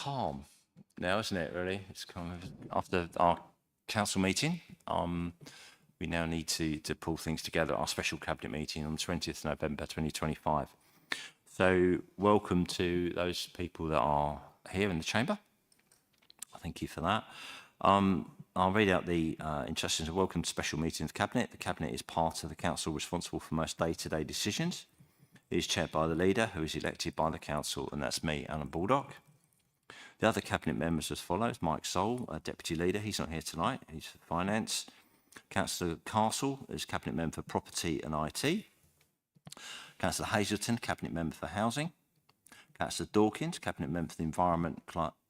calm now, isn't it, really? It's kind of after our council meeting. We now need to pull things together, our special cabinet meeting on 20th November 2025. So welcome to those people that are here in the chamber. Thank you for that. I'll read out the instructions. A welcome to special meeting of the Cabinet. The Cabinet is part of the Council responsible for most day-to-day decisions. It is chaired by the leader, who is elected by the Council, and that's me, Alan Baldock. The other Cabinet members as follows: Mike Sole, Deputy Leader. He's not here tonight. He's for Finance. Councillor Castle is Cabinet Member for Property and IT. Councillor Hazelton, Cabinet Member for Housing. Councillor Dawkins, Cabinet Member for the Environment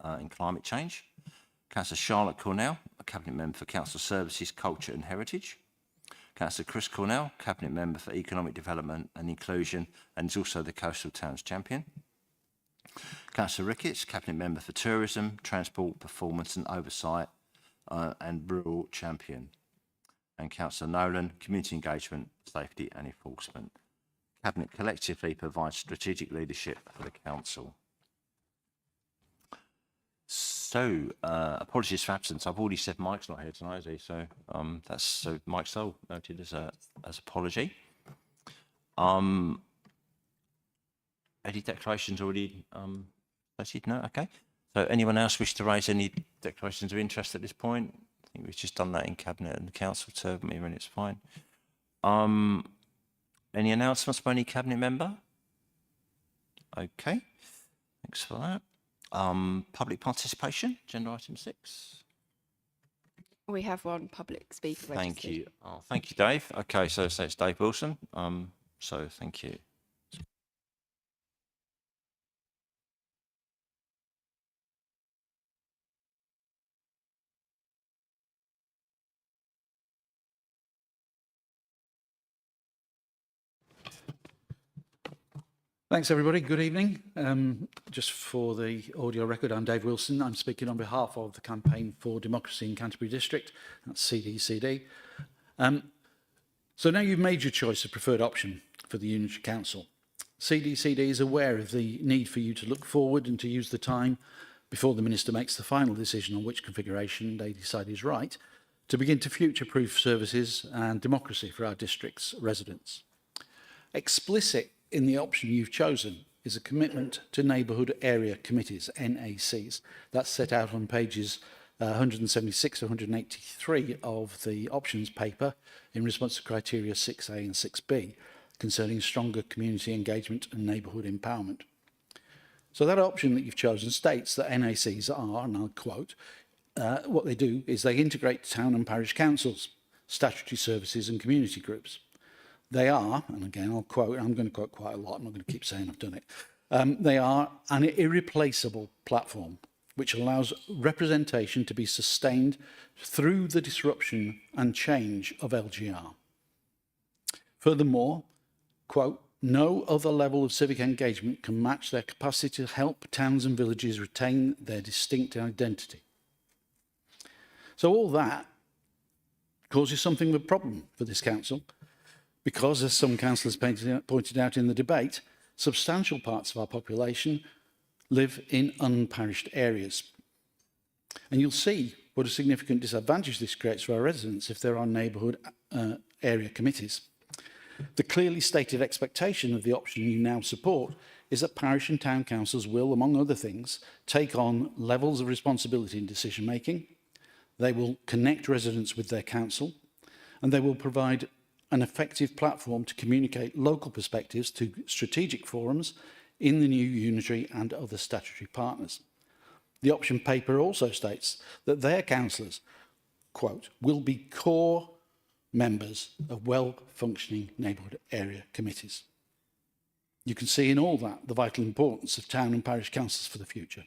and Climate Change. Councillor Charlotte Cornell, a Cabinet Member for Council Services, Culture and Heritage. Councillor Chris Cornell, Cabinet Member for Economic Development and Inclusion, and is also the Coastal Towns Champion. Councillor Ricketts, Cabinet Member for Tourism, Transport, Performance and Oversight, and Rural Champion. And Councillor Nolan, Community Engagement, Safety and Enforcement. Cabinet collectively provides strategic leadership for the Council. So, apologies for absence. I've already said Mike's not here tonight, is he? So, so Mike Sole noted as apology. Any declarations already stated? No? Okay. So, anyone else wish to raise any declarations of interest at this point? I think we've just done that in Cabinet and the Council term, and it's fine. Any announcements by any Cabinet member? Okay. Thanks for that. Public participation, agenda item 6. We have one public speaker registered. Thank you. Oh, thank you, Dave. Okay, so it's Dave Wilson. So thank you. Thanks, everybody. Good evening. Just for the audio record, I'm Dave Wilson. I'm speaking on behalf of the Campaign for Democracy in Canterbury District, that's CDCD. So now you've made your choice of preferred option for the Unitary Council. CDCD is aware of the need for you to look forward and to use the time before the Minister makes the final decision on which configuration they decide is right to begin to future-proof services and democracy for our district's residents. Explicit in the option you've chosen is a commitment to neighbourhood area committees, NACs. That's set out on pages 176 to 183 of the options paper in response to criteria 6A and 6B concerning stronger community engagement and neighbourhood empowerment. So that option that you've chosen states that NACs are, and I'll quote, what they do is they integrate town and parish councils, statutory services and community groups. They are, and again I'll quote, I'm going to quote quite a lot, I'm not going to keep saying I've done it. They are an irreplaceable platform which allows representation to be sustained through the disruption and change of LGR. Furthermore, quote, no other level of civic engagement can match their capacity to help towns and villages retain their distinct identity. So all that causes something of a problem for this council, because, as some councillors pointed out in the debate, substantial parts of our population live in unparished areas. And you'll see what a significant disadvantage this creates for our residents if there are neighbourhood area committees. The clearly stated expectation of the option you now support is that parish and town councils will, among other things, take on levels of responsibility in decision making. They will connect residents with their council, and they will provide an effective platform to communicate local perspectives to strategic forums in the new unitary and other statutory partners. The option paper also states that their councillors, quote, will be core members of well-functioning neighbourhood area committees. You can see in all that the vital importance of town and parish councils for the future.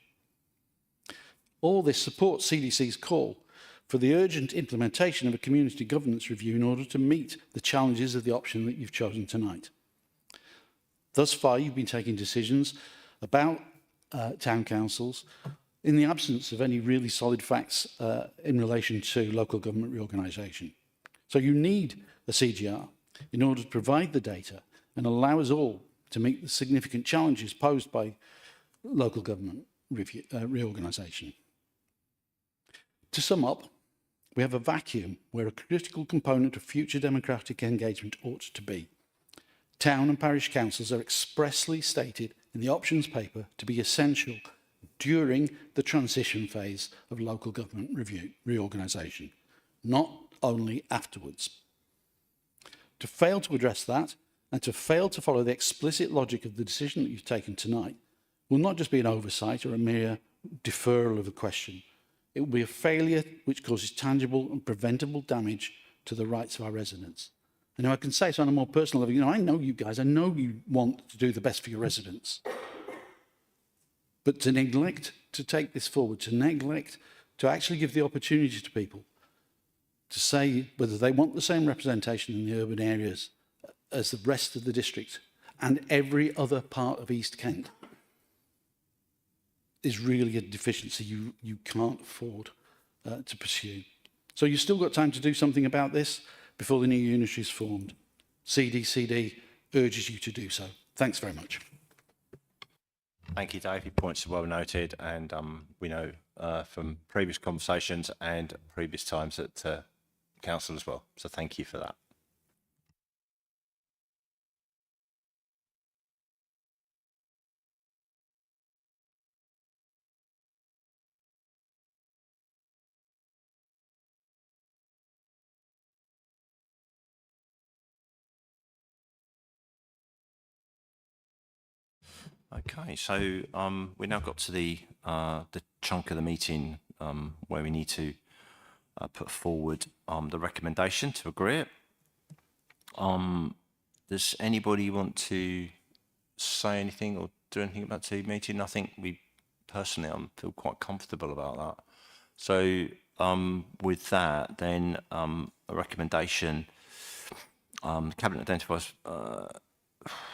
All this supports CDC's call for the urgent implementation of a community governance review in order to meet the challenges of the option that you've chosen tonight. Thus far, you've been taking decisions about town councils in the absence of any really solid facts in relation to local government reorganisation. So you need a CGR in order to provide the data and allow us all to meet the significant challenges posed by local government reorganisation. To sum up, we have a vacuum where a critical component of future democratic engagement ought to be. Town and parish councils are expressly stated in the options paper to be essential during the transition phase of local government reorganisation, not only afterwards. To fail to address that and to fail to follow the explicit logic of the decision that you've taken tonight will not just be an oversight or a mere deferral of a question. It will be a failure which causes tangible and preventable damage to the rights of our residents. And I can say so on a more personal level, I know you guys, I know you want to do the best for your residents. But to neglect to take this forward, to neglect to actually give the opportunity to people to say whether they want the same representation in the urban areas as the rest of the district and every other part of East Kent is really a deficiency you can't afford to pursue. So you've still got time to do something about this before the new unitary is formed. CDCD urges you to do so. Thanks very much. Thank you, Dave. Your points are well noted, and we know from previous conversations and previous times at council as well. So thank you for that. Okay, so we now got to the chunk of the meeting where we need to put forward the recommendation to agree it. Does anybody want to say anything or do anything about the meeting? I think we personally feel quite comfortable about that. So with that, then a recommendation. The cabinet identifies.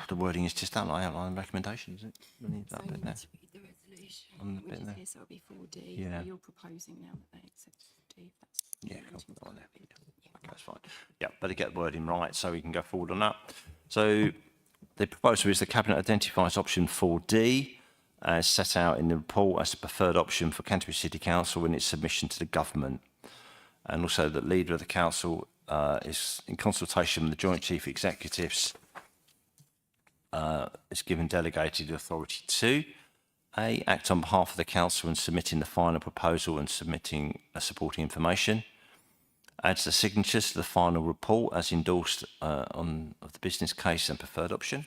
The wording is just outline recommendation, is it? We need that bit there. The resolution, On the which bit is there. here, so it'll be 4D. Yeah. You're proposing now that they accept 4D. If that's Yeah, what cool. you're Put that on there. wanting to do. Okay, that's fine. Yeah, better get the wording right so we can go forward on that. So the proposal is the cabinet identifies option 4D as set out in the report as the preferred option for Canterbury City Council in its submission to the government, and also that leader of the council is in consultation with the Joint Chief Executives is given delegated authority to A, act on behalf of the council in submitting the final proposal and submitting supporting information, adds the signatures to the final report as endorsed of the business case and preferred option,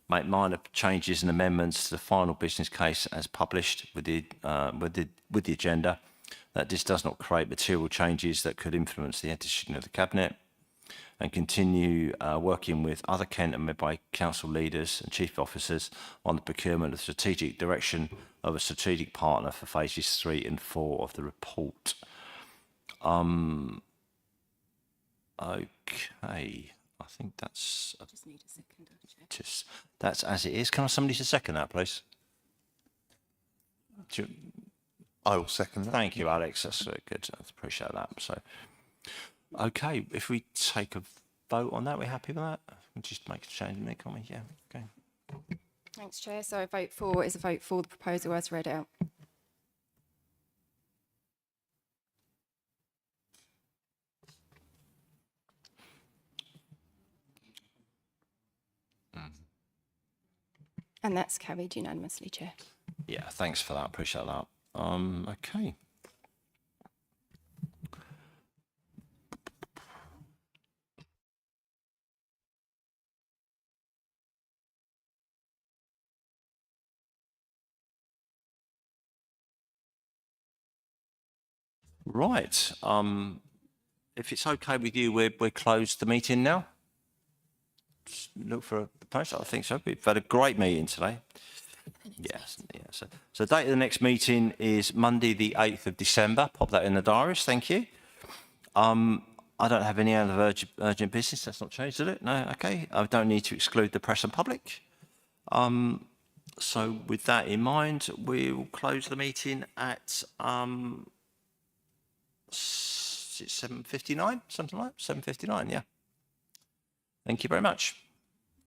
make minor changes and amendments to the final business case as published with the agenda, that this does not create material changes that could influence the decision of the cabinet, and continue working with other Kent and Medway council leaders and chief officers on the procurement of strategic direction of a strategic partner for phases 3 and 4 of the report. Okay, I think that's Just need a second, Chair. that's as it is. Can I somebody to second that, please? I will second that. Thank you, Alex. That's good. I appreciate that. So, okay, if we take a vote on that, we're happy with that? We'll just make a change in there, can't we? Yeah, okay. Thanks, Chair. So a vote for is a vote for the proposal as read out. And that's carried unanimously, Chair. Yeah, thanks for that. Appreciate that. Okay. Right. If it's okay with you, we're closed the meeting now. Just look for a post. I think so. We've had a great meeting today. Yes. Yeah. So the date of the next meeting is Monday, the 8th of December. Pop that in the diaries. Thank you. I don't have any other urgent business. That's not changed, did it? No. Okay. I don't need to exclude the press and public. So with that in mind, we'll close the meeting at 7:59, something like that. 7:59. Yeah. Thank you very much.